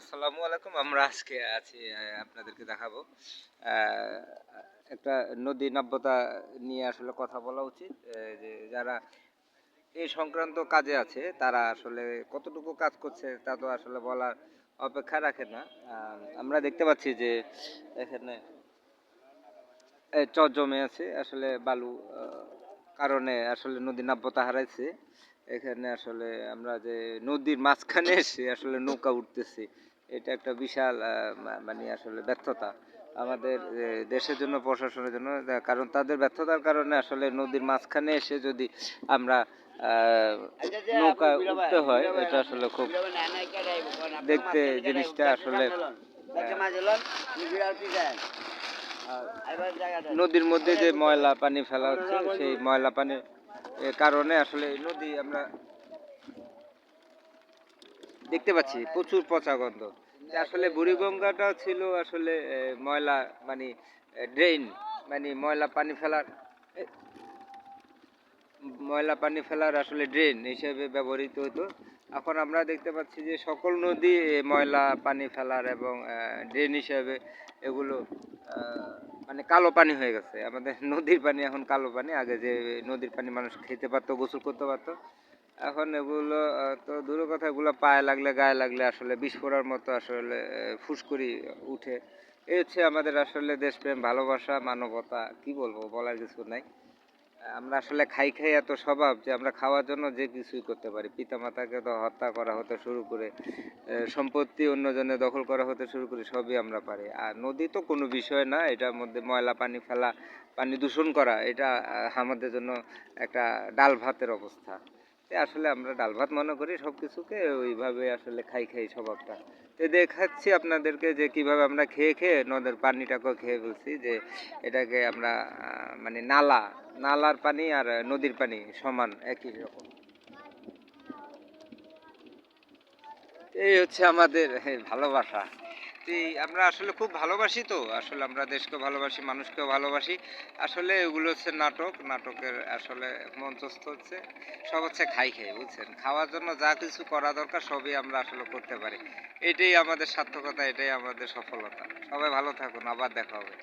আসসালামু আলাইকুম। আমরা আজকে আছি আপনাদেরকে দেখাবো আহ, একটা নদী নাব্যতা নিয়ে আসলে কথা বলা উচিত। যে যারা এই সংক্রান্ত কাজে আছে তারা আসলে কতটুকু কাজ করছে তা তো আসলে বলার অপেক্ষা রাখে না। আমরা দেখতে পাচ্ছি যে এখানে চর জমে আছে আসলে বালু কারণে আসলে নদী নাব্যতা হারাইছে। এখানে আসলে আমরা যে নদীর মাঝখানে এসে আসলে নৌকা উঠতেছি, এটা একটা বিশাল মানে আসলে ব্যর্থতা আমাদের দেশের জন্য, প্রশাসনের জন্য। কারণ তাদের ব্যর্থতার কারণে আসলে নদীর মাঝখানে এসে যদি আমরা নৌকা উঠতে হয়, এটা আসলে খুব দেখতে জিনিসটা আসলে নদীর মধ্যে যে ময়লা পানি ফেলা হচ্ছে, সেই ময়লা পানির কারণে আসলে নদী আমরা দেখতে পাচ্ছি প্রচুর পচা গন্ধ। আসলে বুড়িগঙ্গাটা ছিল আসলে ময়লা মানে ড্রেন, মানে ময়লা পানি ফেলার আসলে ড্রেন হিসেবে ব্যবহৃত হতো। এখন আমরা দেখতে পাচ্ছি যে সকল নদী ময়লা পানি ফেলার এবং ড্রেন হিসেবে এগুলো মানে কালো পানি হয়ে গেছে। আমাদের নদীর পানি এখন কালো পানি। আগে যে নদীর পানি মানুষ খেতে পারতো, গোসল করতে পারতো, এখন এগুলো তো দূরের কথা, এগুলো পায়ে লাগলে, গায়ে লাগলে আসলে বিস্ফোরার মতো আসলে ফুসকুড়ি উঠে। এই হচ্ছে আমাদের আসলে দেশপ্রেম, ভালোবাসা, মানবতা, কি বলবো, বলার কিছু নাই। আমরা আসলে খাই খাই এত স্বভাব যে আমরা খাওয়ার জন্য যে কিছুই করতে পারি। পিতামাতাকে তো হত্যা করা হতে শুরু করে সম্পত্তি অন্যজনের দখল করা হতে শুরু করে সবই আমরা পারি। আর নদী তো কোনো বিষয় না, এটার মধ্যে ময়লা পানি ফেলা, পানি দূষণ করা, এটা আমাদের জন্য একটা ডাল ভাতের অবস্থা। আসলে আমরা ডাল ভাত মনে করি সব কিছুকে, ওইভাবে আসলে খাই খাই স্বভাবটা। তো দেখাচ্ছি আপনাদেরকে যে কিভাবে আমরা খেয়ে খেয়ে নদের পানিটাকেও খেয়ে ফেলছি। যে এটাকে আমরা মানে নালার পানি আর নদীর পানি সমান, একই রকম। এই হচ্ছে আমাদের ভালোবাসা। আমরা আসলে খুব ভালোবাসি, তো আসলে আমরা দেশকে ভালোবাসি, মানুষকেও ভালোবাসি। আসলে এগুলো হচ্ছে নাটক, নাটকের আসলে মঞ্চস্থ হচ্ছে সব হচ্ছে খাই খাই, বুঝছেন। খাওয়ার জন্য যা কিছু করা দরকার সবই আমরা আসলে করতে পারি। এটাই আমাদের সার্থকতা, এটাই আমাদের সফলতা। সবাই ভালো থাকুন, আবার দেখা হবে।